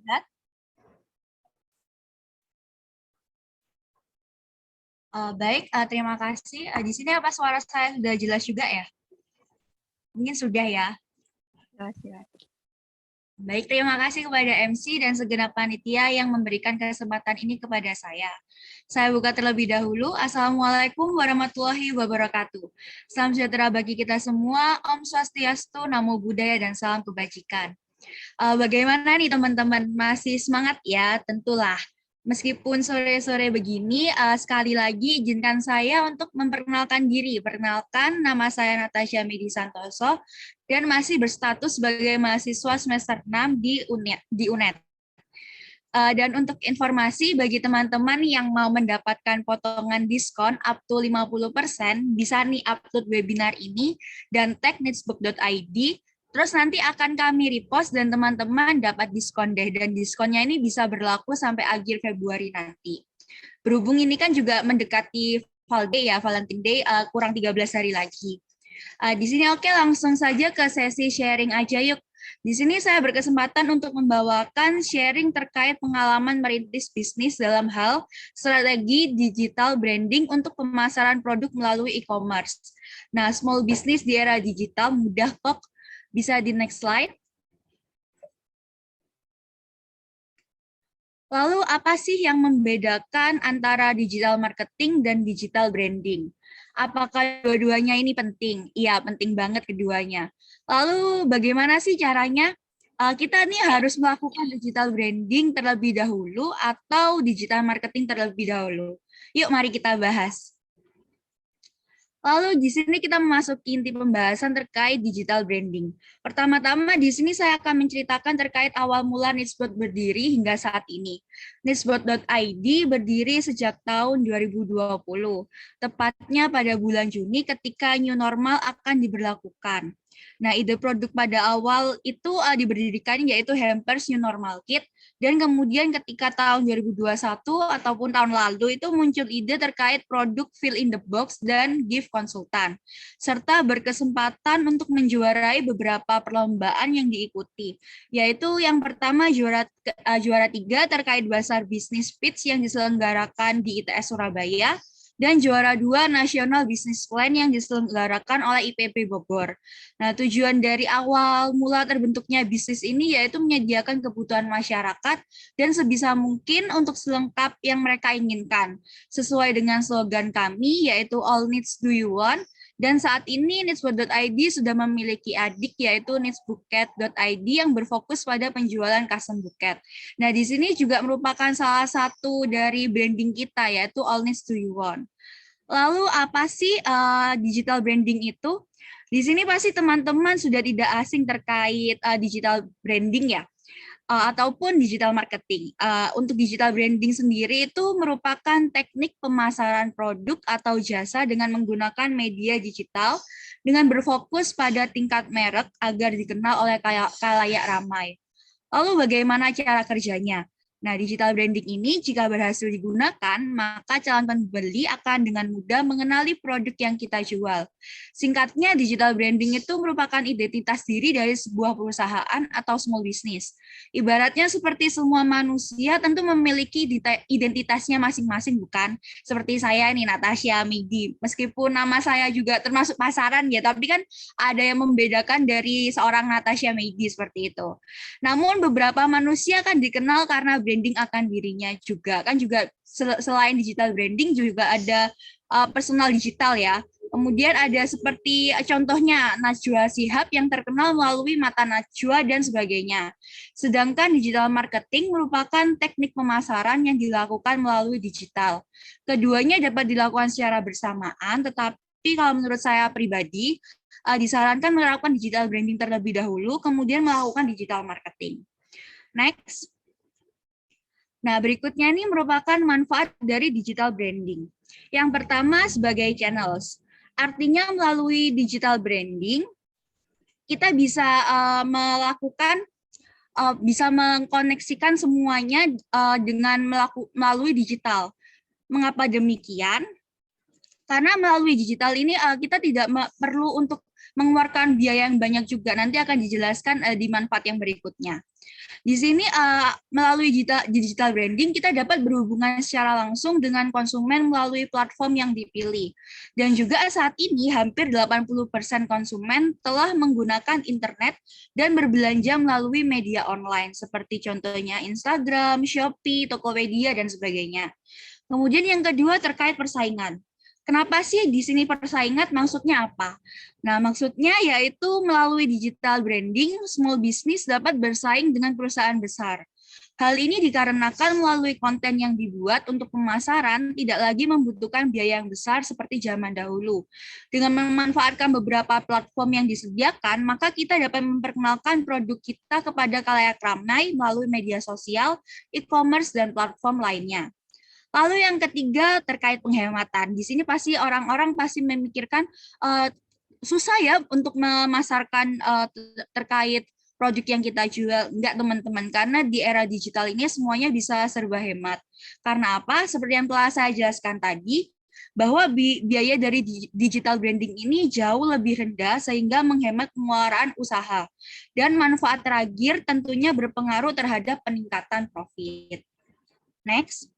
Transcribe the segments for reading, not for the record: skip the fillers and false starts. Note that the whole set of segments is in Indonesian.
terlihat? Baik, terima kasih. Di sini apa suara saya sudah jelas juga ya? Mungkin sudah ya. Baik, terima kasih kepada MC dan segenap panitia yang memberikan kesempatan ini kepada saya. Saya buka terlebih dahulu. Assalamualaikum warahmatullahi wabarakatuh. Salam sejahtera bagi kita semua. Om Swastiastu, Namo Buddhaya, dan salam kebajikan. Bagaimana nih teman-teman? Masih semangat ya? Tentulah. Meskipun sore-sore begini, sekali lagi izinkan saya untuk memperkenalkan diri. Perkenalkan, nama saya Natasha Medi Santoso dan masih berstatus sebagai mahasiswa semester 6 di UNED. Dan untuk informasi bagi teman-teman yang mau mendapatkan potongan diskon up to 50%, bisa nih upload webinar ini dan tag nitsbook.id. Terus nanti akan kami repost dan teman-teman dapat diskon deh. Dan diskonnya ini bisa berlaku sampai akhir Februari nanti. Berhubung ini kan juga mendekati Valentine Day, kurang 13 hari lagi. Di sini oke, langsung saja ke sesi sharing aja yuk. Di sini saya berkesempatan untuk membawakan sharing terkait pengalaman merintis bisnis dalam hal strategi digital branding untuk pemasaran produk melalui e-commerce. Nah, small business di era digital mudah kok. Bisa di next slide. Lalu apa sih yang membedakan antara digital marketing dan digital branding? Apakah dua-duanya ini penting? Iya, penting banget keduanya. Lalu bagaimana sih caranya? Kita nih harus melakukan digital branding terlebih dahulu atau digital marketing terlebih dahulu. Yuk, mari kita bahas. Lalu di sini kita memasuki inti pembahasan terkait digital branding. Pertama-tama di sini saya akan menceritakan terkait awal mula Nitsbot berdiri hingga saat ini. Nitsbot.id berdiri sejak tahun 2020, tepatnya pada bulan Juni ketika new normal akan diberlakukan. Nah, ide produk pada awal itu diberdirikan yaitu Hampers New Normal Kit, dan kemudian ketika tahun 2021 ataupun tahun lalu itu muncul ide terkait produk fill in the box dan gift konsultan, serta berkesempatan untuk menjuarai beberapa perlombaan yang diikuti, yaitu yang pertama juara 3 terkait Basar Business Pitch yang diselenggarakan di ITS Surabaya, dan juara 2 National Business Plan yang diselenggarakan oleh IPB Bogor. Nah, tujuan dari awal mula terbentuknya bisnis ini yaitu menyediakan kebutuhan masyarakat dan sebisa mungkin untuk selengkap yang mereka inginkan. Sesuai dengan slogan kami yaitu All Needs Do You Want, dan saat ini nitsbook.id sudah memiliki adik yaitu nitsbookcat.id yang berfokus pada penjualan custom buket. Nah, di sini juga merupakan salah satu dari branding kita yaitu All Needs Do You Want. Lalu apa sih digital branding itu? Di sini pasti teman-teman sudah tidak asing terkait digital branding ya, ataupun digital marketing. Untuk digital branding sendiri itu merupakan teknik pemasaran produk atau jasa dengan menggunakan media digital dengan berfokus pada tingkat merek agar dikenal oleh khalayak ramai. Lalu bagaimana cara kerjanya? Nah, digital branding ini jika berhasil digunakan, maka calon pembeli akan dengan mudah mengenali produk yang kita jual. Singkatnya, digital branding itu merupakan identitas diri dari sebuah perusahaan atau small business. Ibaratnya seperti semua manusia tentu memiliki identitasnya masing-masing, bukan? Seperti saya nih, Natasha Midi. Meskipun nama saya juga termasuk pasaran ya, tapi kan ada yang membedakan dari seorang Natasha Midi seperti itu. Namun beberapa manusia kan dikenal karena branding akan dirinya juga. Kan juga selain digital branding juga ada personal digital ya. Kemudian ada seperti contohnya Najwa Shihab yang terkenal melalui Mata Najwa dan sebagainya. Sedangkan digital marketing merupakan teknik pemasaran yang dilakukan melalui digital. Keduanya dapat dilakukan secara bersamaan, tetapi kalau menurut saya pribadi, disarankan melakukan digital branding terlebih dahulu, kemudian melakukan digital marketing. Next. Nah, berikutnya ini merupakan manfaat dari digital branding. Yang pertama sebagai channels. Artinya melalui digital branding, kita bisa bisa mengkoneksikan semuanya dengan melalui digital. Mengapa demikian? Karena melalui digital ini kita tidak perlu untuk mengeluarkan biaya yang banyak juga. Nanti akan dijelaskan di manfaat yang berikutnya. Di sini melalui digital branding kita dapat berhubungan secara langsung dengan konsumen melalui platform yang dipilih. Dan juga saat ini hampir 80% konsumen telah menggunakan internet dan berbelanja melalui media online seperti contohnya Instagram, Shopee, Tokopedia dan sebagainya. Kemudian yang kedua terkait persaingan. Kenapa sih di sini persaingan? Maksudnya apa? Nah, maksudnya yaitu melalui digital branding, small business dapat bersaing dengan perusahaan besar. Hal ini dikarenakan melalui konten yang dibuat untuk pemasaran tidak lagi membutuhkan biaya yang besar seperti zaman dahulu. Dengan memanfaatkan beberapa platform yang disediakan, maka kita dapat memperkenalkan produk kita kepada khalayak ramai melalui media sosial, e-commerce, dan platform lainnya. Lalu yang ketiga terkait penghematan. Di sini pasti orang-orang pasti memikirkan susah ya untuk memasarkan terkait produk yang kita jual. Enggak teman-teman, karena di era digital ini semuanya bisa serba hemat. Karena apa? Seperti yang telah saya jelaskan tadi, bahwa biaya dari digital branding ini jauh lebih rendah sehingga menghemat pengeluaran usaha. Dan manfaat terakhir tentunya berpengaruh terhadap peningkatan profit. Next.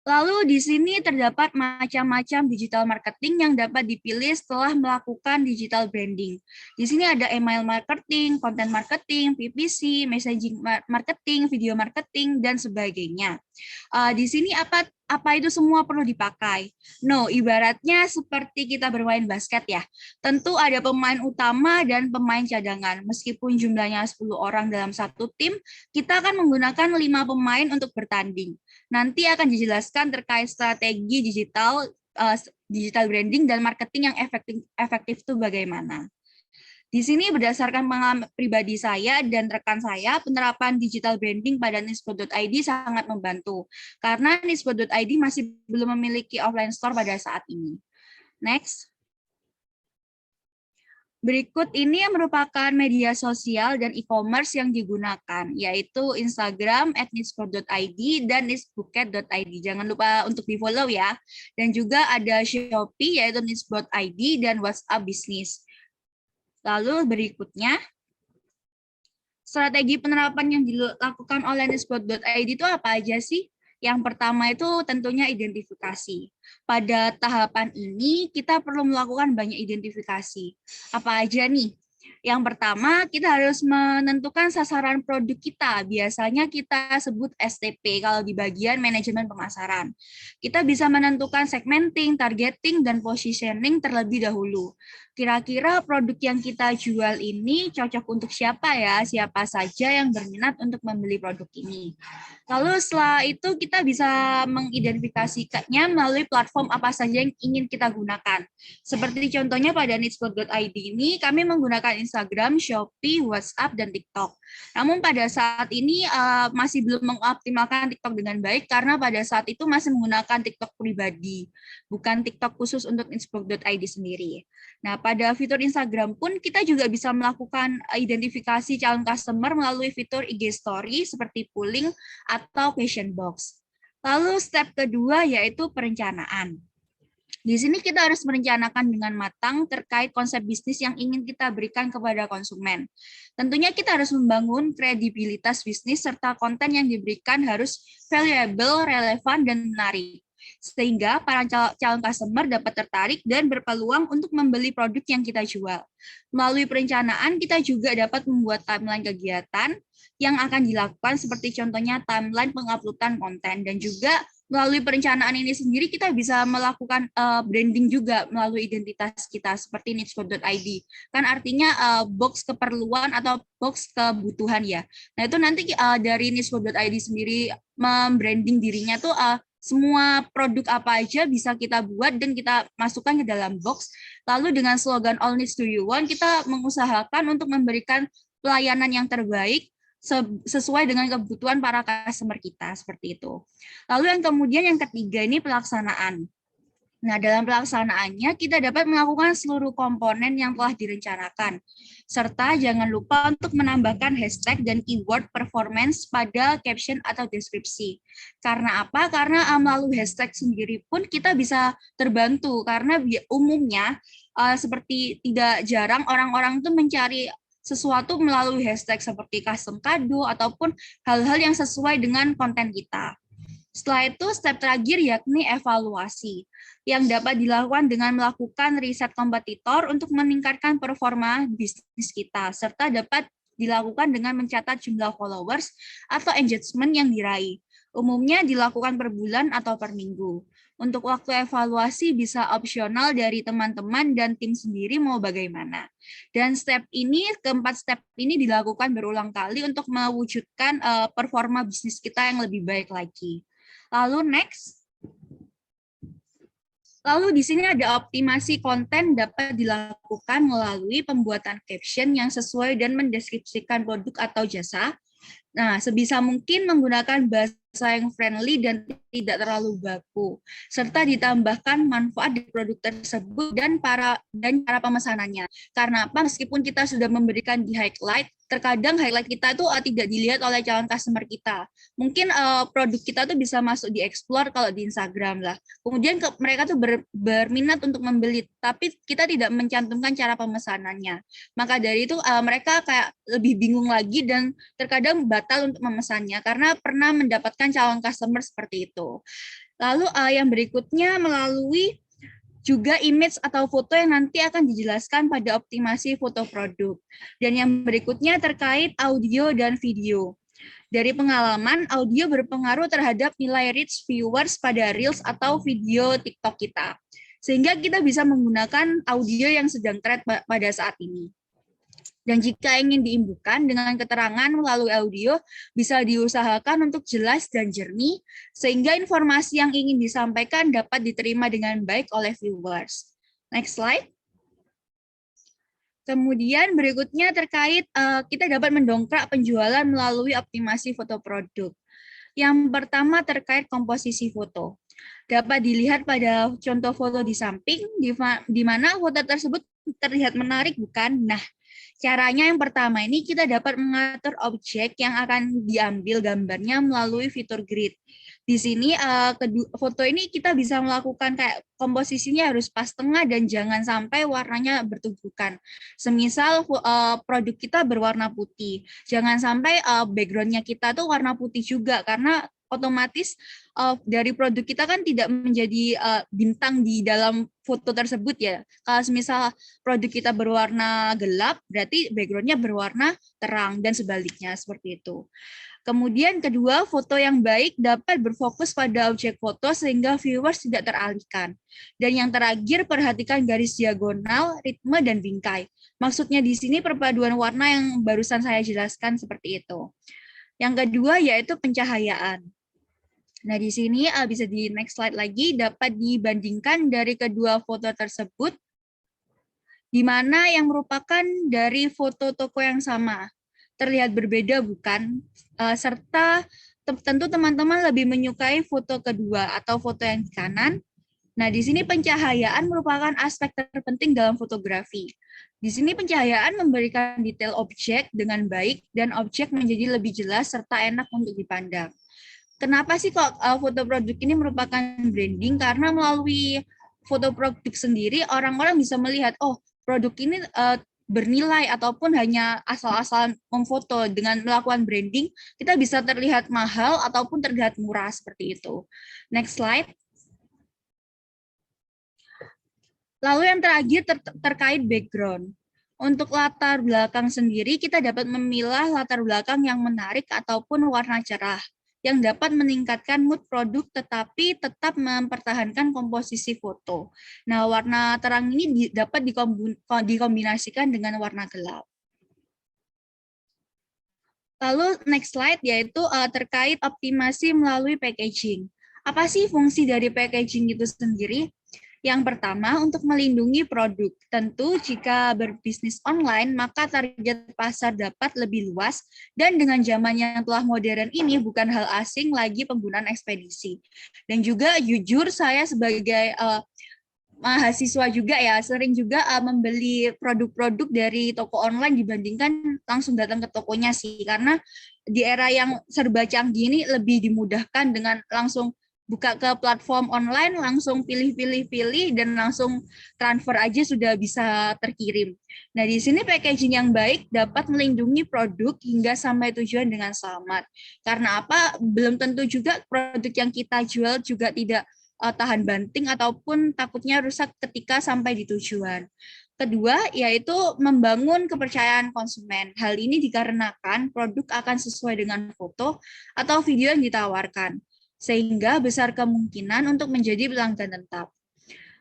Lalu di sini terdapat macam-macam digital marketing yang dapat dipilih setelah melakukan digital branding. Di sini ada email marketing, content marketing, PPC, messaging marketing, video marketing, dan sebagainya. Di sini apa itu semua perlu dipakai? No, ibaratnya seperti kita bermain basket ya. Tentu ada pemain utama dan pemain cadangan. Meskipun jumlahnya 10 orang dalam satu tim, kita akan menggunakan 5 pemain untuk bertanding. Nanti akan dijelaskan terkait strategi digital branding dan marketing yang efektif itu bagaimana. Di sini berdasarkan pengalaman pribadi saya dan rekan saya, penerapan digital branding pada nispo.id sangat membantu karena nispo.id masih belum memiliki offline store pada saat ini. Next. Berikut ini yang merupakan media sosial dan e-commerce yang digunakan, yaitu Instagram @nispo.id dan nisbuket.id. Jangan lupa untuk di-follow ya. Dan juga ada Shopee, yaitu nispo.id, dan WhatsApp Business. Lalu berikutnya, strategi penerapan yang dilakukan oleh nispo.id itu apa aja sih? Yang pertama itu tentunya identifikasi. Pada tahapan ini kita perlu melakukan banyak identifikasi. Apa aja nih? Yang pertama, kita harus menentukan sasaran produk kita. Biasanya kita sebut STP kalau di bagian manajemen pemasaran. Kita bisa menentukan segmenting, targeting, dan positioning terlebih dahulu. Kira-kira produk yang kita jual ini cocok untuk siapa ya? Siapa saja yang berminat untuk membeli produk ini. Lalu setelah itu kita bisa mengidentifikasikannya melalui platform apa saja yang ingin kita gunakan. Seperti contohnya pada nitspo.id ini kami menggunakan Instagram, Shopee, WhatsApp, dan TikTok. Namun pada saat ini masih belum mengoptimalkan TikTok dengan baik karena pada saat itu masih menggunakan TikTok pribadi, bukan TikTok khusus untuk nitspo.id sendiri. Nah, pada fitur Instagram pun kita juga bisa melakukan identifikasi calon customer melalui fitur IG Story seperti pooling atau question box. Lalu step kedua yaitu perencanaan. Di sini kita harus merencanakan dengan matang terkait konsep bisnis yang ingin kita berikan kepada konsumen. Tentunya kita harus membangun kredibilitas bisnis serta konten yang diberikan harus valuable, relevan, dan menarik. Sehingga para calon customer dapat tertarik dan berpeluang untuk membeli produk yang kita jual. Melalui perencanaan, kita juga dapat membuat timeline kegiatan yang akan dilakukan seperti contohnya timeline penguploadan konten, dan juga melalui perencanaan ini sendiri kita bisa melakukan branding juga melalui identitas kita seperti nitspo.id. Kan artinya box keperluan atau box kebutuhan ya. Nah, itu nanti dari nitspo.id sendiri membranding dirinya tuh semua produk apa aja bisa kita buat dan kita masukkan ke dalam box. Lalu dengan slogan All Needs Do You Want, kita mengusahakan untuk memberikan pelayanan yang terbaik sesuai dengan kebutuhan para customer kita, seperti itu. Lalu yang kemudian yang ketiga ini pelaksanaan. Nah, dalam pelaksanaannya, kita dapat melakukan seluruh komponen yang telah direncanakan, serta jangan lupa untuk menambahkan hashtag dan keyword performance pada caption atau deskripsi. Karena apa? Karena melalui hashtag sendiri pun kita bisa terbantu, karena umumnya seperti tidak jarang orang-orang itu mencari sesuatu melalui hashtag seperti custom kado ataupun hal-hal yang sesuai dengan konten kita. Setelah itu, step terakhir yakni evaluasi, yang dapat dilakukan dengan melakukan riset kompetitor untuk meningkatkan performa bisnis kita, serta dapat dilakukan dengan mencatat jumlah followers atau engagement yang diraih. Umumnya dilakukan per bulan atau per minggu. Untuk waktu evaluasi bisa opsional dari teman-teman dan tim sendiri mau bagaimana. Dan keempat step ini dilakukan berulang kali untuk mewujudkan performa bisnis kita yang lebih baik lagi. Lalu next. Lalu di sini ada optimasi konten dapat dilakukan melalui pembuatan caption yang sesuai dan mendeskripsikan produk atau jasa. Nah, sebisa mungkin menggunakan bahasa yang friendly dan tidak terlalu baku, serta ditambahkan manfaat di produk tersebut dan cara pemesanannya. Karena apa? Meskipun kita sudah memberikan di highlight, terkadang highlight kita itu tidak dilihat oleh calon customer kita. Mungkin produk kita tuh bisa masuk di explore kalau di Instagram lah. Kemudian mereka tuh berminat untuk membeli, tapi kita tidak mencantumkan cara pemesanannya. Maka dari itu mereka kayak lebih bingung lagi dan terkadang batal untuk memesannya karena pernah mendapatkan calon customer seperti itu. Lalu yang berikutnya melalui juga image atau foto yang nanti akan dijelaskan pada optimasi foto produk. Dan yang berikutnya terkait audio dan video. Dari pengalaman, audio berpengaruh terhadap nilai reach viewers pada Reels atau video TikTok kita. Sehingga kita bisa menggunakan audio yang sedang tren pada saat ini. Dan jika ingin diimbuhkan dengan keterangan melalui audio, bisa diusahakan untuk jelas dan jernih, sehingga informasi yang ingin disampaikan dapat diterima dengan baik oleh viewers. Next slide. Kemudian berikutnya terkait kita dapat mendongkrak penjualan melalui optimasi foto produk. Yang pertama terkait komposisi foto. Dapat dilihat pada contoh foto di samping, di mana foto tersebut terlihat menarik, bukan? Nah, caranya yang pertama ini kita dapat mengatur objek yang akan diambil gambarnya melalui fitur grid. Di sini foto ini kita bisa melakukan kayak komposisinya harus pas tengah dan jangan sampai warnanya bertumbukan. Semisal produk kita berwarna putih, jangan sampai backgroundnya kita tuh warna putih juga karena otomatis dari produk kita kan tidak menjadi bintang di dalam foto tersebut ya. Kalau misal produk kita berwarna gelap, berarti backgroundnya berwarna terang dan sebaliknya seperti itu. Kemudian kedua, foto yang baik dapat berfokus pada objek foto sehingga viewers tidak teralihkan. Dan yang terakhir, perhatikan garis diagonal, ritme, dan bingkai. Maksudnya di sini perpaduan warna yang barusan saya jelaskan seperti itu. Yang kedua yaitu pencahayaan. Nah, di sini bisa di next slide lagi, dapat dibandingkan dari kedua foto tersebut, di mana yang merupakan dari foto toko yang sama. Terlihat berbeda bukan? Serta tentu teman-teman lebih menyukai foto kedua atau foto yang di kanan. Nah, di sini pencahayaan merupakan aspek terpenting dalam fotografi. Di sini pencahayaan memberikan detail objek dengan baik dan objek menjadi lebih jelas serta enak untuk dipandang. Kenapa sih kok foto produk ini merupakan branding? Karena melalui foto produk sendiri, orang-orang bisa melihat, oh produk ini bernilai ataupun hanya asal-asalan memfoto. Dengan melakukan branding, kita bisa terlihat mahal ataupun terlihat murah seperti itu. Next slide. Lalu yang terakhir terkait background. Untuk latar belakang sendiri, kita dapat memilah latar belakang yang menarik ataupun warna cerah, yang dapat meningkatkan mood produk tetapi tetap mempertahankan komposisi foto. Nah, warna terang ini dapat dikombinasikan dengan warna gelap. Lalu next slide yaitu terkait optimasi melalui packaging. Apa sih fungsi dari packaging itu sendiri? Yang pertama, untuk melindungi produk. Tentu jika berbisnis online, maka target pasar dapat lebih luas, dan dengan zaman yang telah modern ini bukan hal asing lagi penggunaan ekspedisi. Dan juga jujur saya sebagai mahasiswa juga ya sering juga membeli produk-produk dari toko online dibandingkan langsung datang ke tokonya sih, karena di era yang serba canggih ini lebih dimudahkan dengan langsung buka ke platform online, langsung pilih-pilih-pilih dan langsung transfer aja sudah bisa terkirim. Nah, di sini packaging yang baik dapat melindungi produk hingga sampai tujuan dengan selamat. Karena apa? Belum tentu juga produk yang kita jual juga tidak tahan banting ataupun takutnya rusak ketika sampai di tujuan. Kedua, yaitu membangun kepercayaan konsumen. Hal ini dikarenakan produk akan sesuai dengan foto atau video yang ditawarkan, sehingga besar kemungkinan untuk menjadi pelanggan tetap.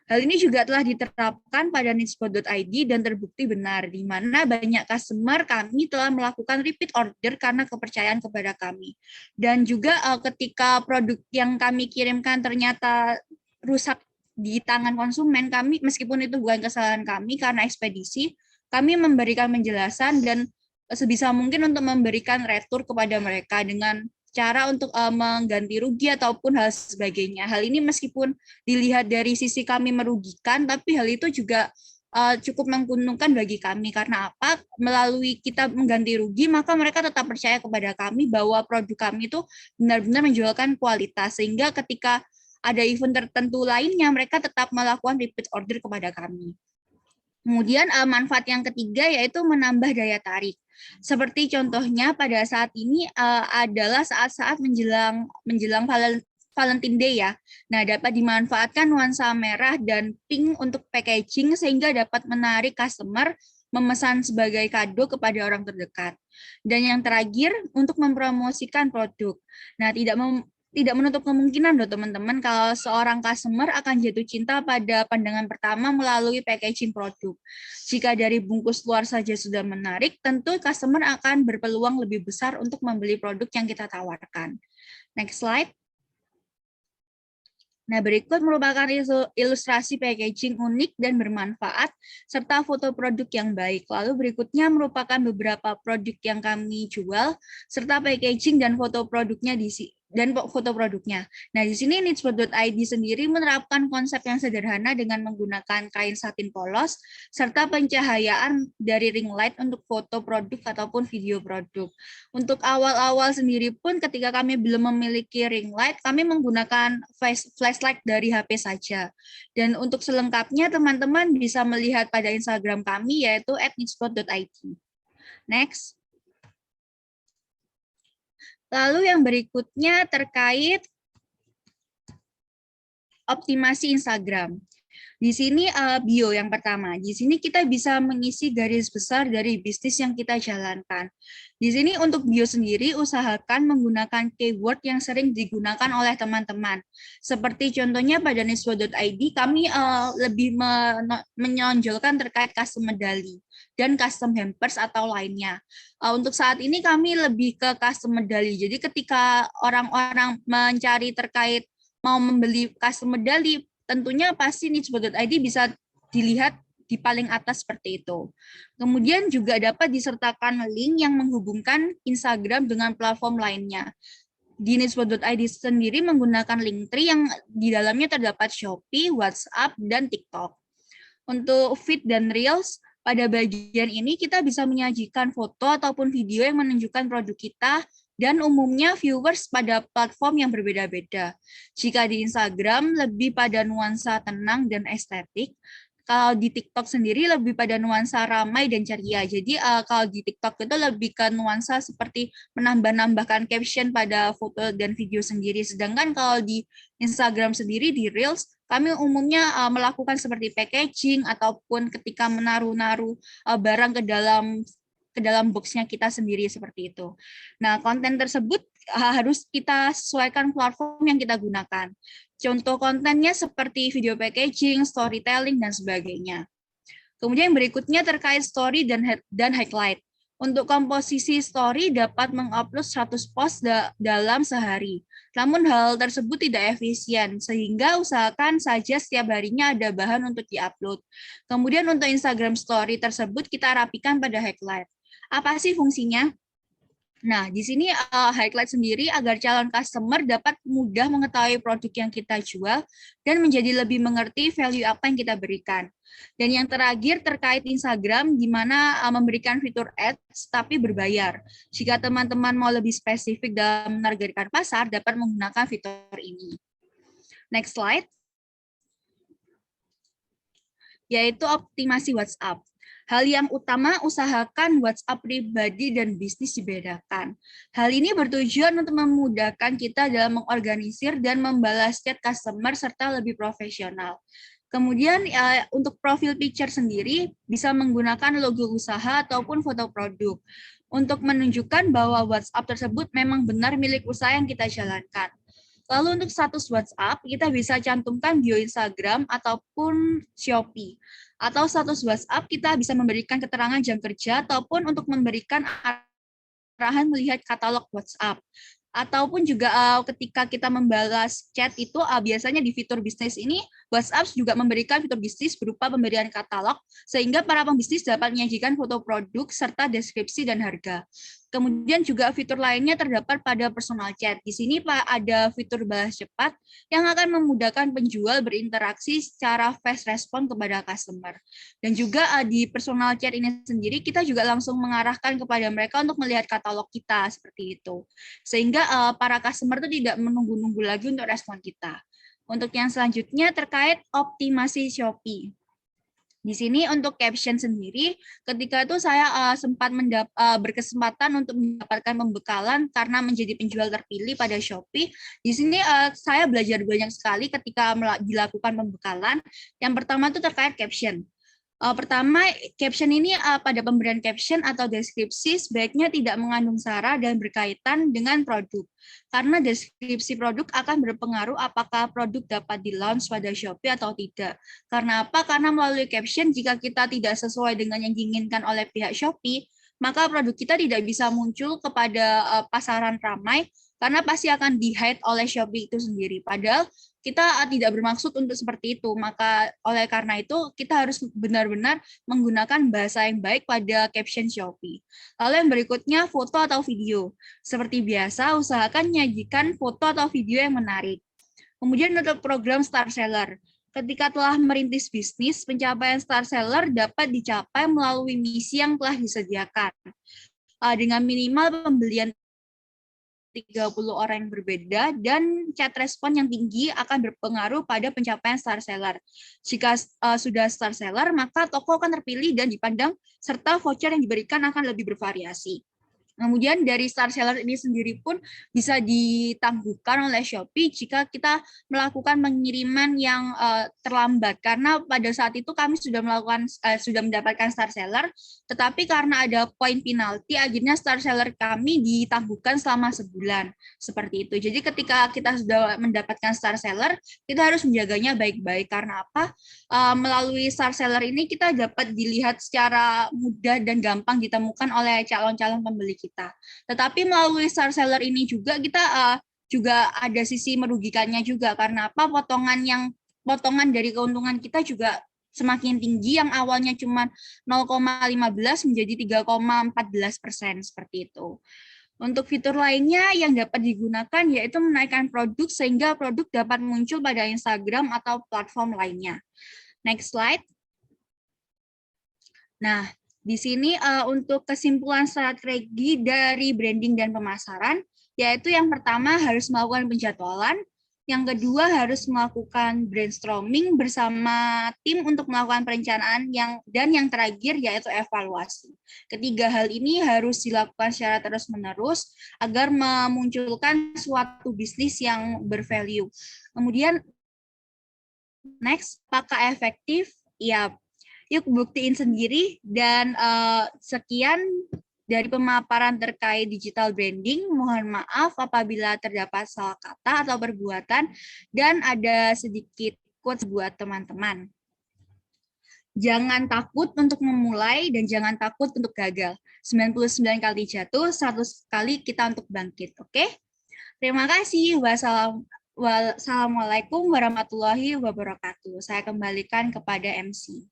Hal ini juga telah diterapkan pada Nitspot.id dan terbukti benar, di mana banyak customer kami telah melakukan repeat order karena kepercayaan kepada kami. Dan juga ketika produk yang kami kirimkan ternyata rusak di tangan konsumen, kami meskipun itu bukan kesalahan kami karena ekspedisi, kami memberikan penjelasan dan sebisa mungkin untuk memberikan retur kepada mereka dengan cara untuk mengganti rugi ataupun hal sebagainya. Hal ini meskipun dilihat dari sisi kami merugikan, tapi hal itu juga cukup menguntungkan bagi kami. Karena apa? Melalui kita mengganti rugi, maka mereka tetap percaya kepada kami bahwa produk kami itu benar-benar menjualkan kualitas. Sehingga ketika ada event tertentu lainnya, mereka tetap melakukan repeat order kepada kami. Kemudian manfaat yang ketiga yaitu menambah daya tarik. Seperti contohnya pada saat ini adalah saat-saat menjelang Valentine Day ya. Nah, dapat dimanfaatkan nuansa merah dan pink untuk packaging sehingga dapat menarik customer memesan sebagai kado kepada orang terdekat. Dan yang terakhir untuk mempromosikan produk. Nah, tidak menutup kemungkinan loh teman-teman kalau seorang customer akan jatuh cinta pada pandangan pertama melalui packaging produk. Jika dari bungkus luar saja sudah menarik, tentu customer akan berpeluang lebih besar untuk membeli produk yang kita tawarkan. Next slide. Nah, berikut merupakan ilustrasi packaging unik dan bermanfaat, serta foto produk yang baik. Lalu berikutnya merupakan beberapa produk yang kami jual, serta packaging dan foto produknya Nah, di sini Nitspot.id sendiri menerapkan konsep yang sederhana dengan menggunakan kain satin polos, serta pencahayaan dari ring light untuk foto produk ataupun video produk. Untuk awal-awal sendiri pun ketika kami belum memiliki ring light, kami menggunakan flashlight dari HP saja. Dan untuk selengkapnya teman-teman bisa melihat pada Instagram kami yaitu @nitspot.id. Next. Lalu yang berikutnya terkait optimasi Instagram. Di sini bio yang pertama. Di sini kita bisa mengisi garis besar dari bisnis yang kita jalankan. Di sini untuk bio sendiri usahakan menggunakan keyword yang sering digunakan oleh teman-teman. Seperti contohnya pada Nitspot.id kami lebih menonjolkan terkait custom medali dan custom hampers atau lainnya. Untuk saat ini kami lebih ke custom medali. Jadi ketika orang-orang mencari terkait mau membeli custom medali, tentunya pasti Nitspot.id bisa dilihat di paling atas seperti itu. Kemudian juga dapat disertakan link yang menghubungkan Instagram dengan platform lainnya. Di Nitspot.id sendiri menggunakan Linktree yang di dalamnya terdapat Shopee, WhatsApp, dan TikTok. Untuk feed dan Reels, pada bagian ini kita bisa menyajikan foto ataupun video yang menunjukkan produk kita, dan umumnya viewers pada platform yang berbeda-beda. Jika di Instagram lebih pada nuansa tenang dan estetik, kalau di TikTok sendiri lebih pada nuansa ramai dan ceria. Jadi kalau di TikTok itu lebih ke nuansa seperti menambah-nambahkan caption pada foto dan video sendiri. Sedangkan kalau di Instagram sendiri di Reels, kami umumnya melakukan seperti packaging ataupun ketika menaruh-naruh barang ke dalam boxnya kita sendiri seperti itu. Nah, konten tersebut harus kita sesuaikan platform yang kita gunakan. Contoh kontennya seperti video packaging, storytelling, dan sebagainya. Kemudian berikutnya terkait story dan highlight. Untuk komposisi story dapat mengupload 100 post dalam sehari. Namun hal tersebut tidak efisien, sehingga usahakan saja setiap harinya ada bahan untuk diupload. Kemudian untuk Instagram story tersebut kita rapikan pada highlight. Apa sih fungsinya? Nah, di sini highlight sendiri agar calon customer dapat mudah mengetahui produk yang kita jual dan menjadi lebih mengerti value apa yang kita berikan. Dan yang terakhir terkait Instagram, di mana memberikan fitur ads tapi berbayar. Jika teman-teman mau lebih spesifik dalam menargetkan pasar, dapat menggunakan fitur ini. Next slide. Yaitu optimasi WhatsApp. Hal yang utama, usahakan WhatsApp pribadi dan bisnis dibedakan. Hal ini bertujuan untuk memudahkan kita dalam mengorganisir dan membalas chat customer serta lebih profesional. Kemudian untuk profil picture sendiri bisa menggunakan logo usaha ataupun foto produk untuk menunjukkan bahwa WhatsApp tersebut memang benar milik usaha yang kita jalankan. Lalu untuk status WhatsApp, kita bisa cantumkan bio Instagram ataupun Shopee. Atau status WhatsApp, kita bisa memberikan keterangan jam kerja ataupun untuk memberikan arahan melihat katalog WhatsApp. Ataupun juga ketika kita membalas chat itu biasanya di fitur bisnis ini WhatsApp juga memberikan fitur bisnis berupa pemberian katalog sehingga para pembisnis dapat menyajikan foto produk serta deskripsi dan harga. Kemudian juga fitur lainnya terdapat pada personal chat. Di sini ada fitur balas cepat yang akan memudahkan penjual berinteraksi secara fast respon kepada customer. Dan juga di personal chat ini sendiri kita juga langsung mengarahkan kepada mereka untuk melihat katalog kita seperti itu. Sehingga para customer itu tidak menunggu-nunggu lagi untuk respon kita. Untuk yang selanjutnya terkait optimasi Shopee. Di sini untuk caption sendiri, ketika itu saya sempat berkesempatan untuk mendapatkan pembekalan karena menjadi penjual terpilih pada Shopee. Di sini saya belajar banyak sekali ketika dilakukan pembekalan. Yang pertama itu terkait caption. Pertama, caption ini pada pemberian caption atau deskripsi sebaiknya tidak mengandung sara dan berkaitan dengan produk. Karena deskripsi produk akan berpengaruh apakah produk dapat di-launch pada Shopee atau tidak. Karena apa? Karena melalui caption, jika kita tidak sesuai dengan yang diinginkan oleh pihak Shopee, maka produk kita tidak bisa muncul kepada pasaran ramai karena pasti akan di-hide oleh Shopee itu sendiri. Padahal kita tidak bermaksud untuk seperti itu. Maka oleh karena itu kita harus benar-benar menggunakan bahasa yang baik pada caption Shopee. Lalu yang berikutnya foto atau video. Seperti biasa, usahakan menyajikan foto atau video yang menarik. Kemudian untuk program Star Seller. Ketika telah merintis bisnis, pencapaian Star Seller dapat dicapai melalui misi yang telah disediakan. Dengan minimal pembelian 30 orang yang berbeda dan chat respon yang tinggi akan berpengaruh pada pencapaian Star Seller. Jika sudah Star Seller, maka toko akan terpilih dan dipandang serta voucher yang diberikan akan lebih bervariasi. Kemudian dari Star Seller ini sendiri pun bisa ditangguhkan oleh Shopee jika kita melakukan pengiriman yang terlambat karena pada saat itu kami sudah mendapatkan Star Seller, tetapi karena ada poin penalti akhirnya Star Seller kami ditangguhkan selama sebulan seperti itu. Jadi ketika kita sudah mendapatkan Star Seller, kita harus menjaganya baik-baik karena apa? Melalui Star Seller ini kita dapat dilihat secara mudah dan gampang ditemukan oleh calon-calon pembeli kita. Tetapi melalui Star Seller ini juga kita juga ada sisi merugikannya juga karena apa? Potongan dari keuntungan kita juga semakin tinggi yang awalnya cuma 0,15 menjadi 3,14% seperti itu. Untuk fitur lainnya yang dapat digunakan yaitu menaikkan produk sehingga produk dapat muncul pada Instagram atau platform lainnya. Next slide. Nah, di sini untuk kesimpulan strategi dari branding dan pemasaran, yaitu yang pertama harus melakukan penjadwalan, yang kedua harus melakukan brainstorming bersama tim untuk melakukan perencanaan, dan yang terakhir yaitu evaluasi. Ketiga hal ini harus dilakukan secara terus-menerus agar memunculkan suatu bisnis yang bervalue. Kemudian next, apakah efektif? Ya, yuk buktiin sendiri. Dan sekian dari pemaparan terkait digital branding. Mohon maaf apabila terdapat salah kata atau perbuatan dan ada sedikit quotes buat teman-teman. Jangan takut untuk memulai dan jangan takut untuk gagal. 99 kali jatuh, 100 kali kita untuk bangkit. Oke? Terima kasih. Wassalamualaikum warahmatullahi wabarakatuh. Saya kembalikan kepada MC.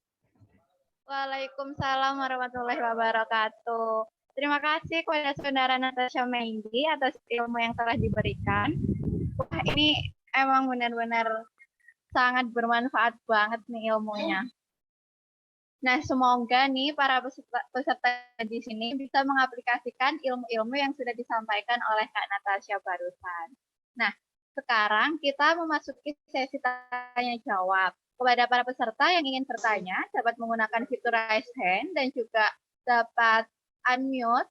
Waalaikumsalam warahmatullahi wabarakatuh. Terima kasih kepada Saudara Natasha Meindi atas ilmu yang telah diberikan. Wah, ini emang benar-benar sangat bermanfaat banget nih ilmunya. Nah, semoga nih para peserta di sini bisa mengaplikasikan ilmu-ilmu yang sudah disampaikan oleh Kak Natasha barusan. Nah, sekarang kita memasuki sesi tanya jawab. Kepada para peserta yang ingin bertanya, dapat menggunakan fitur raise hand dan juga dapat unmute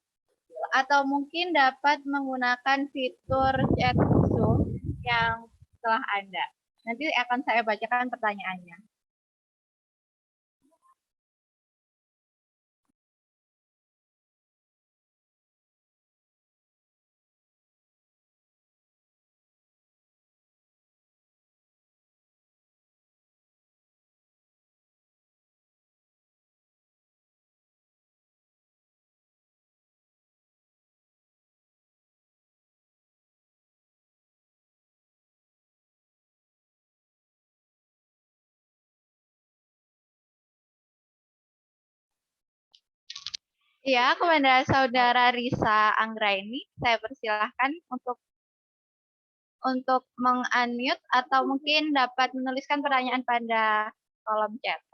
atau mungkin dapat menggunakan fitur chat Zoom yang telah ada. Nanti akan saya bacakan pertanyaannya. Ya, kepada Saudara Risa Anggraini, saya persilahkan untuk meng-unmute atau mungkin dapat menuliskan pertanyaan pada kolom chat.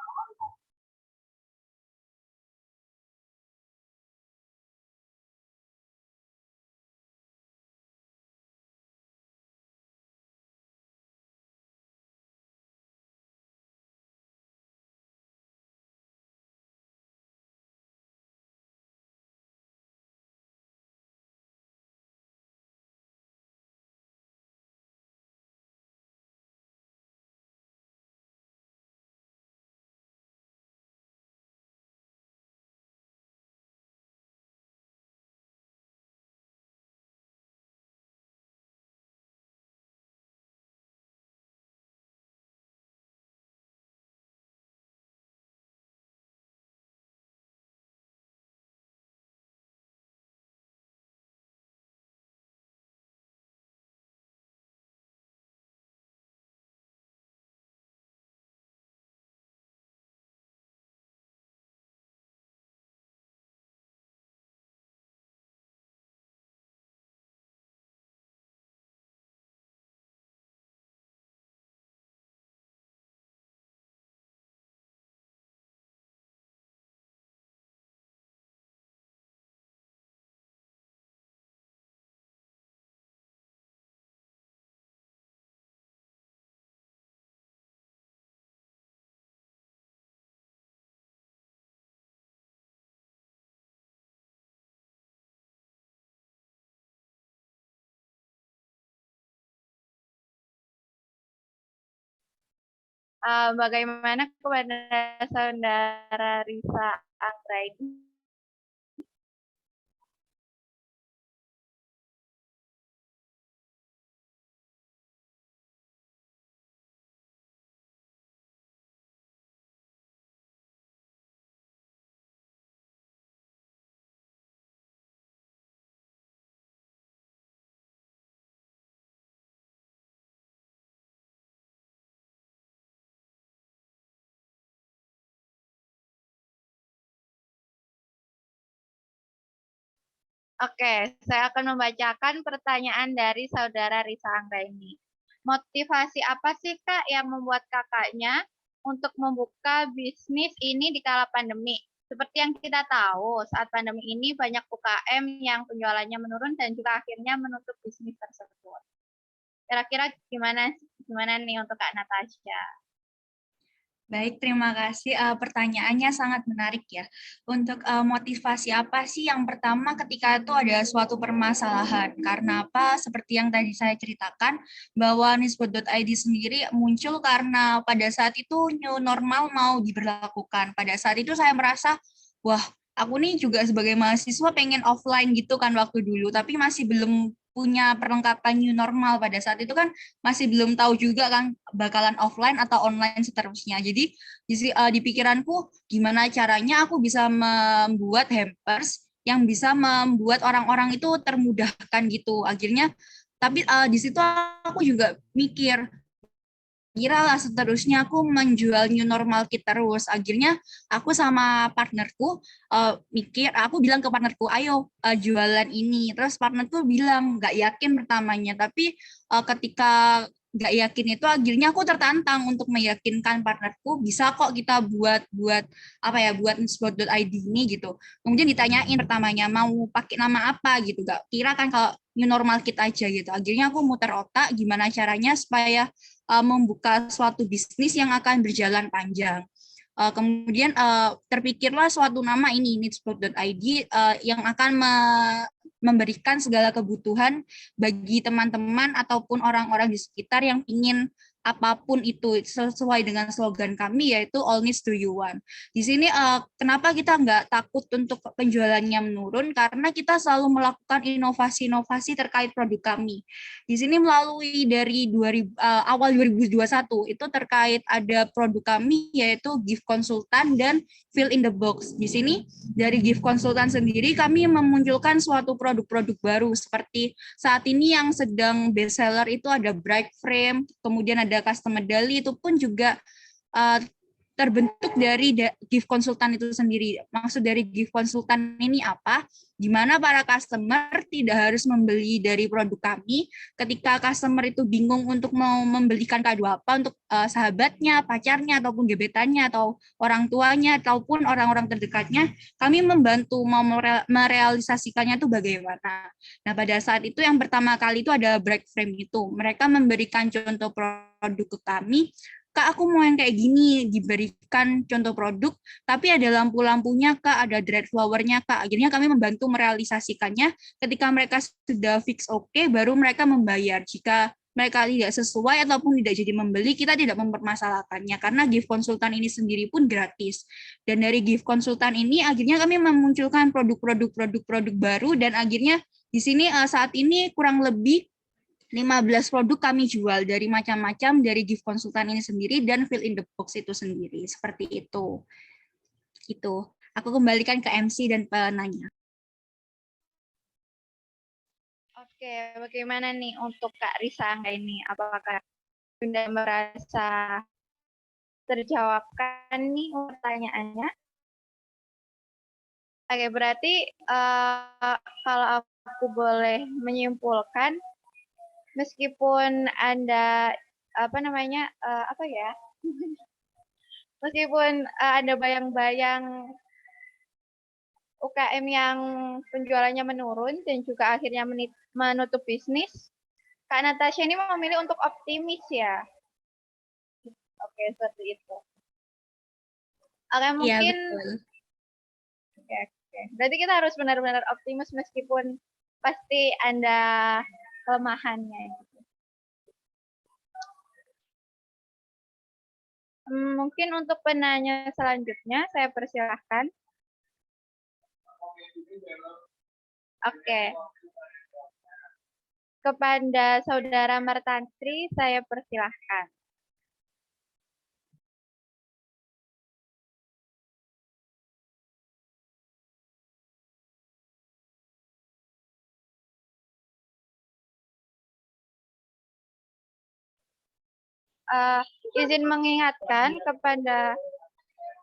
Bagaimana kepada Saudara Risa Anggraini? Oke, saya akan membacakan pertanyaan dari Saudara Risa Anggraini. Motivasi apa sih Kak yang membuat kakaknya untuk membuka bisnis ini di kala pandemi? Seperti yang kita tahu, saat pandemi ini banyak UKM yang penjualannya menurun dan juga akhirnya menutup bisnis tersebut. Kira-kira gimana nih untuk Kak Natasha? Baik, terima kasih. Pertanyaannya sangat menarik ya. Untuk motivasi apa sih? Yang pertama ketika itu ada suatu permasalahan. Karena apa? Seperti yang tadi saya ceritakan, bahwa nisbut.id sendiri muncul karena pada saat itu new normal mau diberlakukan. Pada saat itu saya merasa, wah, aku nih juga sebagai mahasiswa pengen offline gitu kan waktu dulu, tapi masih belum punya perlengkapan new normal. Pada saat itu kan masih belum tahu juga kan bakalan offline atau online seterusnya. Jadi di pikiranku gimana caranya aku bisa membuat hampers yang bisa membuat orang-orang itu termudahkan gitu. Akhirnya tapi di situ aku juga mikir kira lah seterusnya aku menjual new normal kit terus. Akhirnya aku sama partnerku aku bilang ke partnerku, ayo jualan ini. Terus partnerku bilang nggak yakin pertamanya, tapi ketika nggak yakin itu akhirnya aku tertantang untuk meyakinkan partnerku bisa kok kita buat apa ya buat spot.id ini gitu. Kemudian ditanyain pertamanya mau pakai nama apa gitu, nggak kira kan kalau new normal kita aja gitu. Akhirnya aku muter otak gimana caranya supaya membuka suatu bisnis yang akan berjalan panjang. Kemudian terpikirlah suatu nama ini, needspot.id, yang akan memberikan segala kebutuhan bagi teman-teman ataupun orang-orang di sekitar yang ingin apapun itu sesuai dengan slogan kami yaitu all needs to you one. Di sini kenapa kita nggak takut untuk penjualannya menurun karena kita selalu melakukan inovasi-inovasi terkait produk kami. Di sini melalui dari awal 2021 itu terkait ada produk kami yaitu gift konsultan dan fill in the box. Di sini dari gift konsultan sendiri kami memunculkan suatu produk-produk baru seperti saat ini yang sedang best seller itu ada bright frame, kemudian ada custom medali, itu pun juga terbentuk dari gift konsultan itu sendiri. Maksud dari gift konsultan ini apa? Di mana para customer tidak harus membeli dari produk kami. Ketika customer itu bingung untuk mau membelikan kado apa untuk sahabatnya, pacarnya, ataupun gebetannya, atau orang tuanya, ataupun orang-orang terdekatnya, kami membantu mau merealisasikannya itu bagaimana. Nah, pada saat itu yang pertama kali itu ada break frame itu. Mereka memberikan contoh produk ke kami, Kak, aku mau yang kayak gini, diberikan contoh produk, tapi ada lampu-lampunya, Kak, ada dread flower-nya, Kak. Akhirnya kami membantu merealisasikannya. Ketika mereka sudah fix oke, baru mereka membayar. Jika mereka tidak sesuai ataupun tidak jadi membeli, kita tidak mempermasalahkannya, karena gift konsultan ini sendiri pun gratis. Dan dari gift konsultan ini, akhirnya kami memunculkan produk-produk baru, dan akhirnya di sini saat ini kurang lebih 15 produk kami jual dari macam-macam dari gift konsultan ini sendiri dan fill in the box itu sendiri. Seperti itu. Gitu. Aku kembalikan ke MC dan penanya. Oke, bagaimana nih untuk Kak Risa ini? Apakah Bunda merasa terjawabkan nih pertanyaannya? Oke, berarti kalau aku boleh menyimpulkan, meskipun Anda meskipun ada bayang-bayang UKM yang penjualannya menurun dan juga akhirnya menutup bisnis, Kak Natasha ini memilih untuk optimis ya. Oke, seperti itu. Oke, mungkin ya, oke. Berarti kita harus benar-benar optimis meskipun pasti ada kelemahannya. Mungkin untuk penanya selanjutnya saya persilahkan. Oke. Kepada Saudara Martantri saya persilahkan. Izin mengingatkan kepada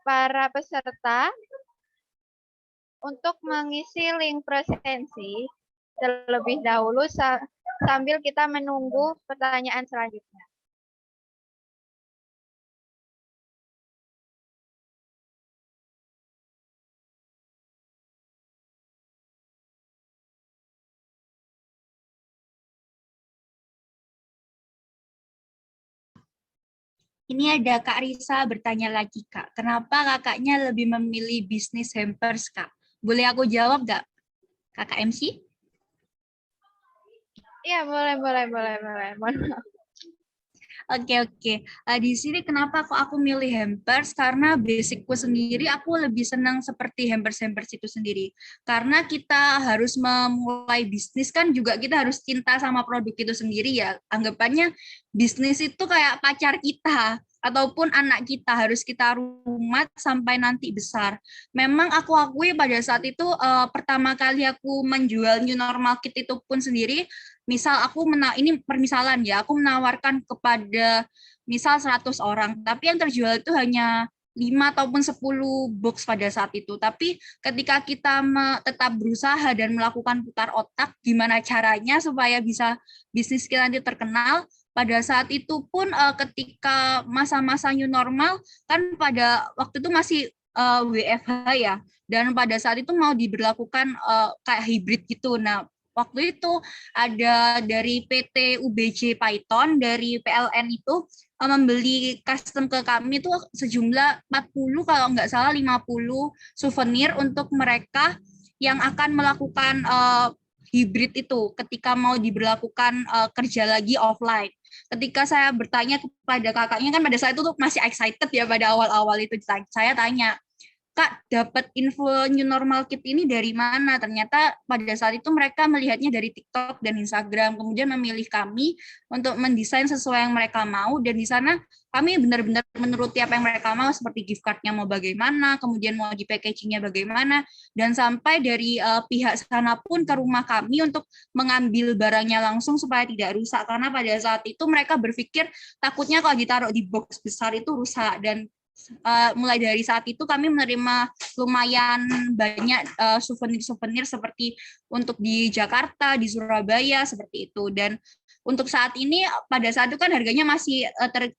para peserta untuk mengisi link presensi terlebih dahulu sambil kita menunggu pertanyaan selanjutnya. Ini ada Kak Risa bertanya lagi, Kak. Kenapa kakaknya lebih memilih bisnis hampers, Kak? Boleh aku jawab nggak, Kakak MC? Iya, boleh. Oke. Di sini kenapa kok aku milih hampers? Karena basicku sendiri aku lebih senang seperti hampers itu sendiri. Karena kita harus memulai bisnis kan juga kita harus cinta sama produk itu sendiri ya. Anggapannya bisnis itu kayak pacar kita ataupun anak kita, harus kita rumat sampai nanti besar. Memang aku akui pada saat itu pertama kali aku menjual new normal kit itu pun sendiri, misal ini permisalan ya, aku menawarkan kepada misal 100 orang, tapi yang terjual itu hanya 5 ataupun 10 box pada saat itu. Tapi ketika kita tetap berusaha dan melakukan putar otak, gimana caranya supaya bisa bisnis kita nanti terkenal, pada saat itu pun ketika masa-masa new normal, kan pada waktu itu masih WFH ya, dan pada saat itu mau diberlakukan kayak hybrid gitu. Nah, waktu itu ada dari PT UBJ Python, dari PLN itu membeli custom ke kami itu sejumlah 40 kalau nggak salah 50 souvenir untuk mereka yang akan melakukan hybrid itu ketika mau diberlakukan kerja lagi offline. Ketika saya bertanya kepada kakaknya, kan pada saat itu tuh masih excited ya pada awal-awal itu, saya tanya, Kak, dapat info new normal kit ini dari mana? Ternyata pada saat itu mereka melihatnya dari TikTok dan Instagram, kemudian memilih kami untuk mendesain sesuai yang mereka mau, dan di sana kami benar-benar menuruti apa yang mereka mau, seperti gift card-nya mau bagaimana, kemudian mau di packaging-nya bagaimana, dan sampai dari pihak sana pun ke rumah kami untuk mengambil barangnya langsung supaya tidak rusak, karena pada saat itu mereka berpikir takutnya kalau ditaruh di box besar itu rusak. Dan mulai dari saat itu kami menerima lumayan banyak souvenir-souvenir seperti untuk di Jakarta, di Surabaya, seperti itu. Dan untuk saat ini, pada saat itu kan harganya masih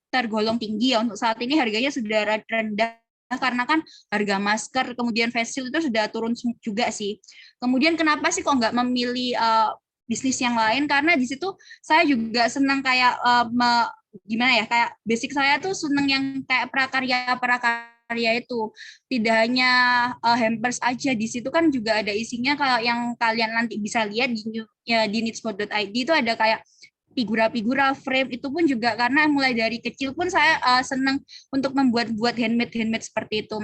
tergolong tinggi ya. Untuk saat ini harganya sudah rendah, karena kan harga masker, kemudian face shield itu sudah turun juga sih. Kemudian kenapa sih kok nggak memilih bisnis yang lain? Karena di situ saya juga senang kayak gimana ya, kayak basic saya tuh seneng yang kayak prakarya itu, tidak hanya hampers aja. Di situ kan juga ada isinya, kalau yang kalian nanti bisa lihat di needspot.id itu ada kayak figura-figura frame, itu pun juga karena mulai dari kecil pun saya senang untuk membuat handmade seperti itu.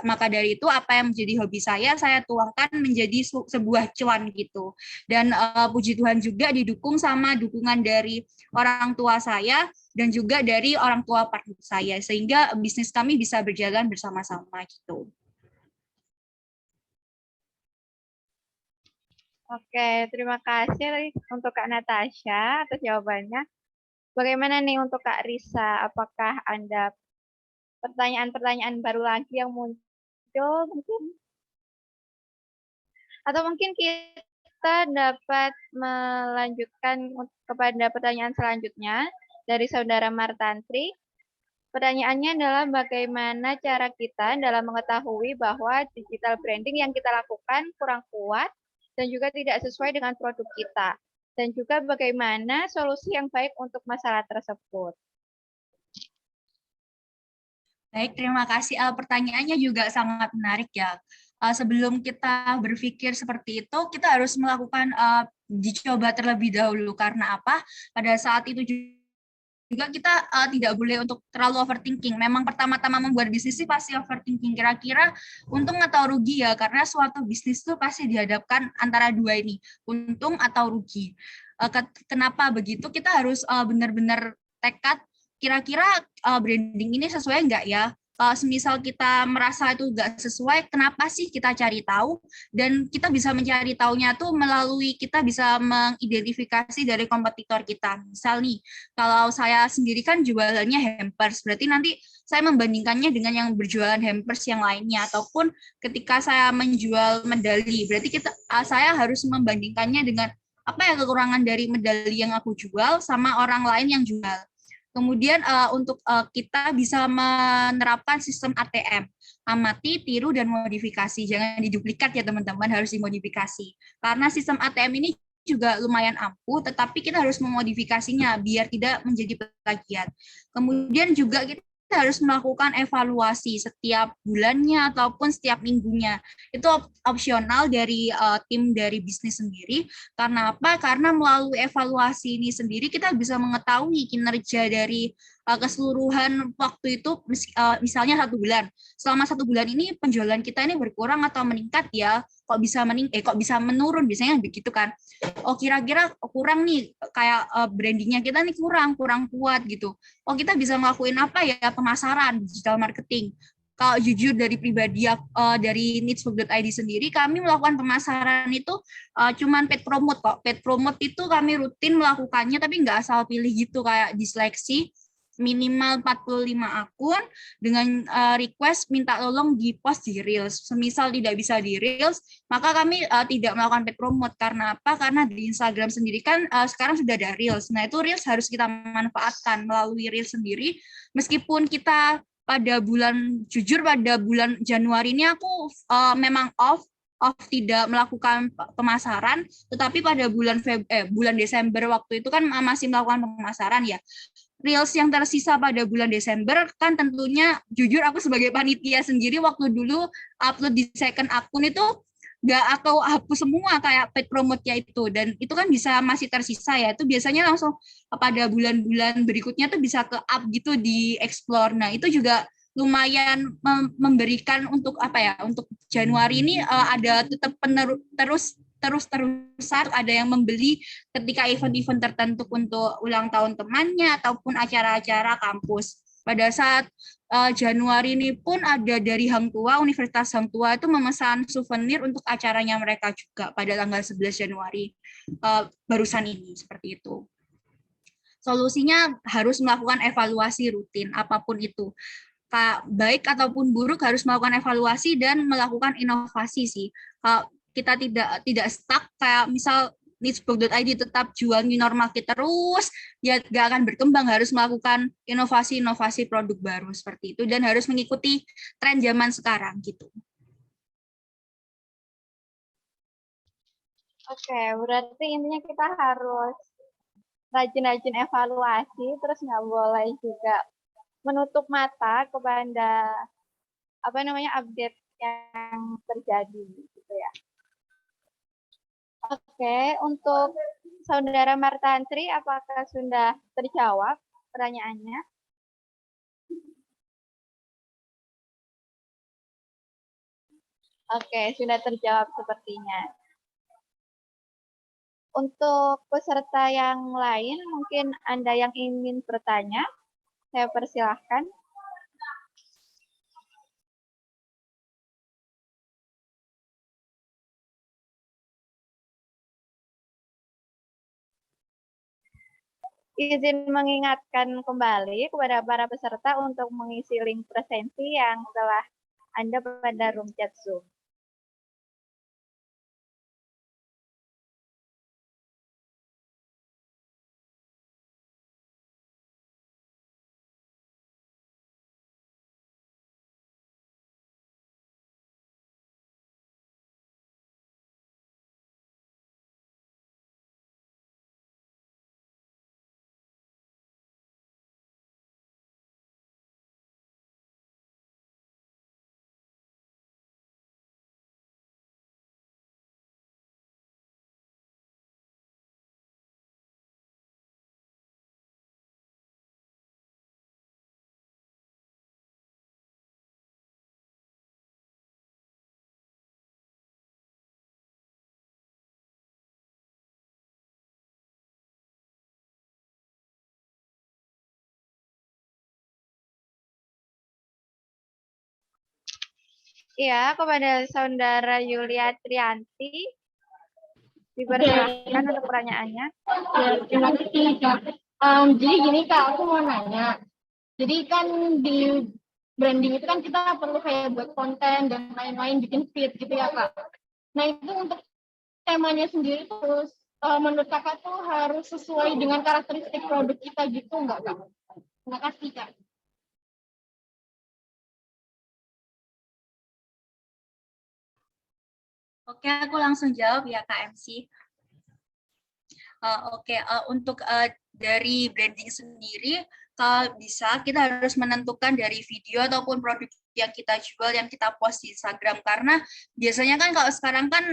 Maka dari itu apa yang menjadi hobi saya tuangkan menjadi sebuah cuan gitu. Dan puji Tuhan juga didukung sama dukungan dari orang tua saya dan juga dari orang tua partner saya, sehingga bisnis kami bisa berjalan bersama-sama gitu. Oke, terima kasih untuk Kak Natasha atas jawabannya. Bagaimana nih untuk Kak Risa? Apakah Anda pertanyaan-pertanyaan baru lagi yang muncul mungkin? Atau mungkin kita dapat melanjutkan kepada pertanyaan selanjutnya dari Saudara Martantri. Pertanyaannya adalah bagaimana cara kita dalam mengetahui bahwa digital branding yang kita lakukan kurang kuat dan juga tidak sesuai dengan produk kita. Dan juga bagaimana solusi yang baik untuk masalah tersebut. Baik, terima kasih. Pertanyaannya juga sangat menarik ya. Sebelum kita berpikir seperti itu, kita harus melakukan dicoba terlebih dahulu. Karena apa? Pada saat itu juga kita tidak boleh untuk terlalu overthinking. Memang pertama-tama membuat bisnis sih pasti overthinking. Kira-kira untung atau rugi ya? Karena suatu bisnis itu pasti dihadapkan antara dua ini, untung atau rugi. Kenapa begitu? Kita harus benar-benar tekad, kira-kira branding ini sesuai nggak ya? Semisal kita merasa itu nggak sesuai, kenapa sih kita cari tahu? Dan kita bisa mencari tahunya tuh melalui kita bisa mengidentifikasi dari kompetitor kita. Misal nih, kalau saya sendiri kan jualannya hampers, berarti nanti saya membandingkannya dengan yang berjualan hampers yang lainnya, ataupun ketika saya menjual medali, berarti saya harus membandingkannya dengan apa ya kekurangan dari medali yang aku jual sama orang lain yang jual. Kemudian untuk kita bisa menerapkan sistem ATM, amati, tiru, dan modifikasi. Jangan diduplikat ya teman-teman, harus dimodifikasi. Karena sistem ATM ini juga lumayan ampuh, tetapi kita harus memodifikasinya biar tidak menjadi plagiat. Kemudian juga kita harus melakukan evaluasi setiap bulannya ataupun setiap minggunya. Itu opsional dari tim dari bisnis sendiri. Karena apa? Karena melalui evaluasi ini sendiri kita bisa mengetahui kinerja dari keseluruhan waktu itu, misalnya 1 bulan. Selama 1 bulan ini penjualan kita ini berkurang atau meningkat ya? Kok bisa menurun? Biasanya begitu kan? Oh, kira-kira kurang nih, kayak brandingnya kita nih kurang kuat gitu. Oh, kita bisa ngelakuin apa ya? Pemasaran, digital marketing. Kalau jujur dari pribadi dari needs.id sendiri, kami melakukan pemasaran itu cuman paid promote kok. Paid promote itu kami rutin melakukannya, tapi nggak asal pilih gitu kayak diseleksi. minimal 45 akun dengan request minta tolong di post di Reels. Semisal tidak bisa di Reels, maka kami tidak melakukan paid promote. Karena apa? Karena di Instagram sendiri kan sekarang sudah ada Reels. Nah, itu Reels harus kita manfaatkan melalui Reels sendiri. Meskipun kita pada bulan Januari ini aku memang off tidak melakukan pemasaran, tetapi pada bulan Desember waktu itu kan masih melakukan pemasaran ya. Reels yang tersisa pada bulan Desember kan tentunya jujur aku sebagai panitia sendiri waktu dulu upload di second akun itu nggak aku hapus semua kayak paid promote-nya itu, dan itu kan bisa masih tersisa ya, itu biasanya langsung pada bulan-bulan berikutnya tuh bisa ke up gitu di explore. Nah itu juga lumayan memberikan untuk apa ya, untuk Januari ini ada tetap terus-terusan ada yang membeli ketika event-event tertentu untuk ulang tahun temannya ataupun acara-acara kampus. Pada saat Januari ini pun ada dari Hang Tua, Universitas Hang Tua itu memesan souvenir untuk acaranya mereka juga pada tanggal 11 Januari barusan ini, seperti itu. Solusinya harus melakukan evaluasi rutin apapun itu. Baik ataupun buruk harus melakukan evaluasi dan melakukan inovasi sih. Kita tidak stuck kayak misal nichebook.id tetap jual new normal terus, ya nggak akan berkembang. Harus melakukan inovasi-inovasi produk baru seperti itu dan harus mengikuti tren zaman sekarang gitu. Oke, berarti intinya kita harus rajin-rajin evaluasi, terus nggak boleh juga menutup mata kepada update yang terjadi gitu ya. Oke, untuk Saudara Martantri, apakah sudah terjawab pertanyaannya? Oke, sudah terjawab sepertinya. Untuk peserta yang lain, mungkin Anda yang ingin bertanya, saya persilahkan. Izin mengingatkan kembali kepada para peserta untuk mengisi link presensi yang telah Anda pada room chat Zoom. Iya, kepada Saudara Yulia Trianti, dipersilakan untuk pertanyaannya. Ya, terima kasih, Kak. Jadi gini, Kak, aku mau nanya. Jadi kan di branding itu kan kita perlu kayak buat konten dan lain-lain, bikin feed gitu ya, Kak. Nah, itu untuk temanya sendiri terus menurut Kakak tuh harus sesuai dengan karakteristik produk kita gitu nggak, Kak? Terima kasih, Kak. Oke, aku langsung jawab ya Kak MC. Oke, untuk dari branding sendiri, kalau bisa kita harus menentukan dari video ataupun produk yang kita jual, yang kita post di Instagram. Karena biasanya kan kalau sekarang kan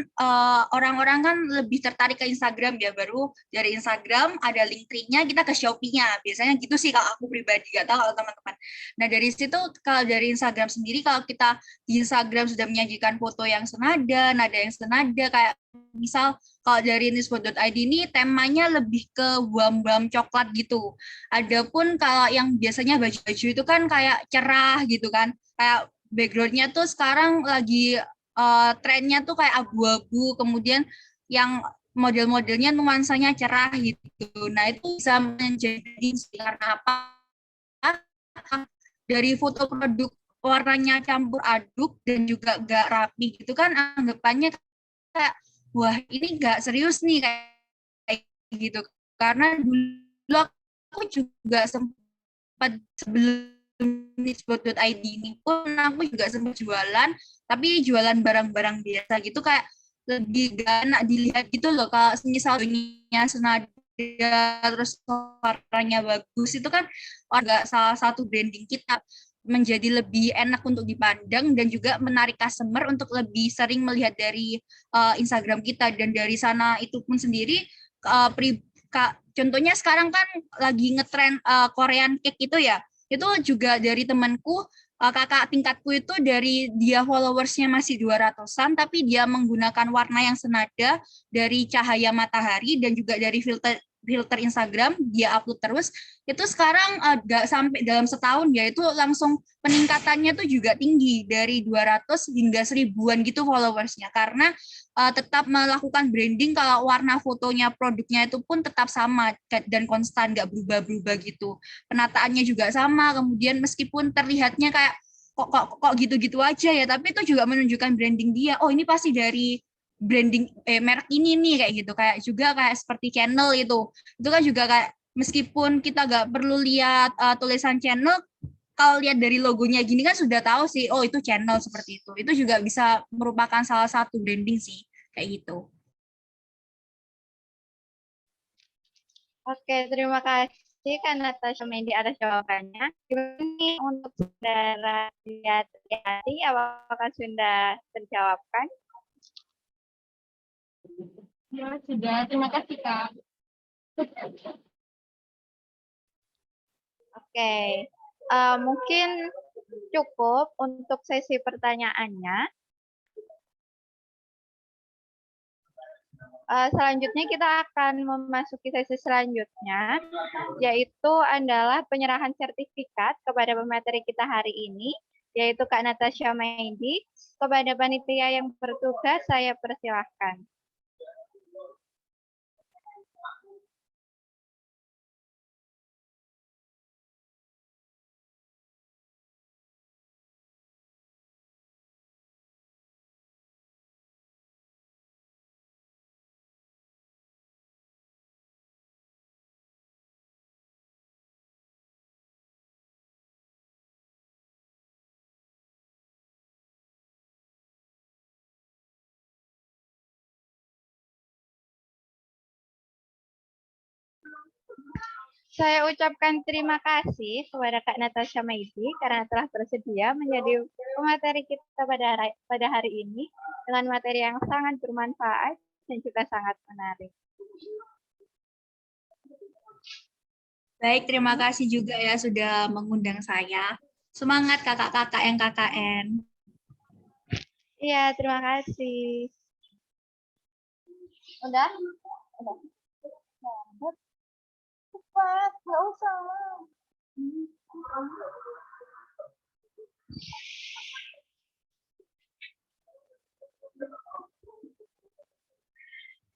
orang-orang kan lebih tertarik ke Instagram ya, baru dari Instagram ada link tree-nya, kita ke Shopee-nya. Biasanya gitu sih kalau aku pribadi, nggak tahu kalau teman-teman. Nah dari situ, kalau dari Instagram sendiri, kalau kita di Instagram sudah menyajikan foto yang senada, nada yang senada, kayak misal kalau dari nichebook.id ini temanya lebih ke buam-buam coklat gitu. Adapun kalau yang biasanya baju-baju itu kan kayak cerah gitu kan, kayak backgroundnya tuh sekarang lagi trennya tuh kayak abu-abu, kemudian yang model-modelnya nuansanya cerah gitu. Nah itu bisa menjadi karena apa? dari foto produk warnanya campur aduk dan juga gak rapi gitu kan, anggapannya kayak wah ini gak serius nih kayak gitu. Karena dulu aku juga sempat sebelum niche.id ini pun aku juga sempat jualan, tapi jualan barang-barang biasa gitu, kayak lebih gak enak dilihat gitu loh. Kalau misalnya senada terus warnanya bagus itu kan agak salah satu branding kita, menjadi lebih enak untuk dipandang dan juga menarik customer untuk lebih sering melihat dari Instagram kita. Dan dari sana itu pun sendiri contohnya sekarang kan lagi ngetren Korean cake itu ya, itu juga dari temanku, kakak tingkatku itu, dari dia followersnya masih 200-an tapi dia menggunakan warna yang senada dari cahaya matahari dan juga dari filter filter Instagram dia upload terus, itu sekarang agak sampai dalam setahun ya itu langsung peningkatannya tuh juga tinggi dari 200 hingga 1000-an gitu followersnya, karena tetap melakukan branding kalau warna fotonya produknya itu pun tetap sama dan konstan, nggak berubah-berubah gitu, penataannya juga sama, kemudian meskipun terlihatnya kayak kok gitu-gitu aja ya, tapi itu juga menunjukkan branding dia, oh ini pasti dari branding merek ini nih kayak gitu. Kayak juga kayak seperti channel itu kan juga kayak meskipun kita nggak perlu lihat tulisan channel, kalau lihat dari logonya gini kan sudah tahu sih, oh itu channel seperti itu juga bisa merupakan salah satu branding sih kayak gitu. Oke, terima kasih Kak Natasha Mendy atas jawabannya. Ini untuk saudara Triati, apakah sudah terjawabkan? Ya, sudah. Terima kasih, Kak. Oke, mungkin cukup untuk sesi pertanyaannya. Selanjutnya kita akan memasuki sesi selanjutnya, yaitu adalah penyerahan sertifikat kepada pemateri kita hari ini, yaitu Kak Natasha Mendy. Kepada panitia yang bertugas, saya persilahkan. Saya ucapkan terima kasih kepada Kak Natasha Mendy karena telah bersedia menjadi pemateri kita pada hari ini dengan materi yang sangat bermanfaat dan juga sangat menarik. Baik, terima kasih juga ya sudah mengundang saya. Semangat kakak-kakak yang KKN. Iya, terima kasih. Udah? Udah. Cepat, nggak usah.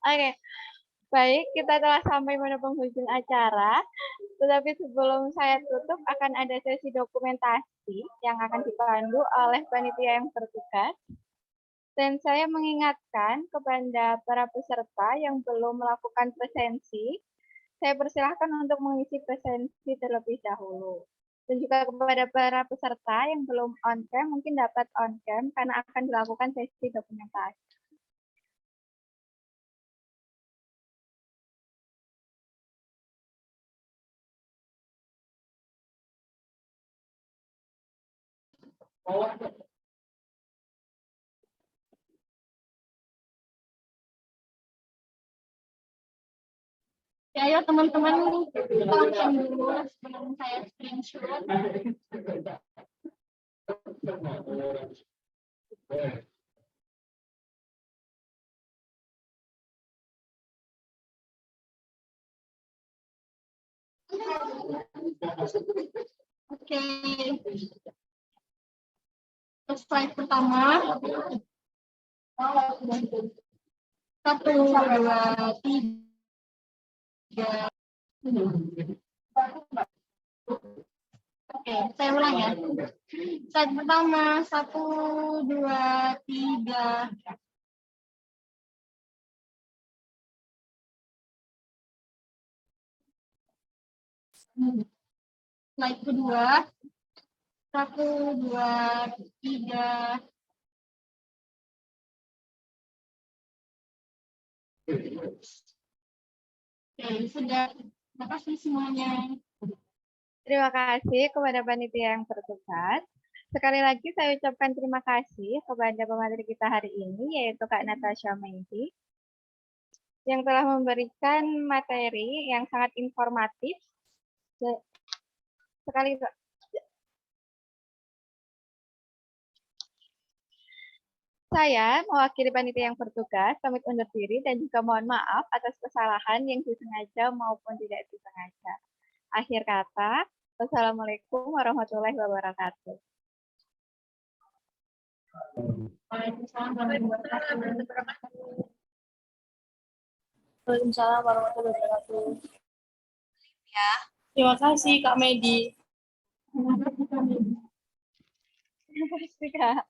Oke, baik, kita telah sampai pada penghujung acara. Tetapi sebelum saya tutup, akan ada sesi dokumentasi yang akan dipandu oleh panitia yang bertugas. Dan saya mengingatkan kepada para peserta yang belum melakukan presensi, saya persilahkan untuk mengisi presensi terlebih dahulu. Dan juga kepada para peserta yang belum on-cam, mungkin dapat on-cam karena akan dilakukan sesi dokumentasi. Ya, ayo teman-teman, kita langsung dulu sebelum saya screenshot. Oke. Slide pertama. 1, 2, 3. Oke, saya ulang ya. Slide pertama, 1, 2, 3. Slide kedua, 1, 2, 3. Oke, sudah. Terima kasih semuanya. Terima kasih kepada panitia yang bertugas. Sekali lagi saya ucapkan terima kasih kepada pemateri kita hari ini, yaitu Kak Natasha Mehdi, yang telah memberikan materi yang sangat informatif. Sekali saya mewakili panitia yang bertugas, pamit undur diri dan juga mohon maaf atas kesalahan yang disengaja maupun tidak disengaja. Akhir kata, wassalamualaikum warahmatullahi wabarakatuh. Waalaikumsalam warahmatullahi wabarakatuh. Waalaikumsalam warahmatullahi wabarakatuh. Ya. Terima kasih Kak Medi. Terima kasih, Kak.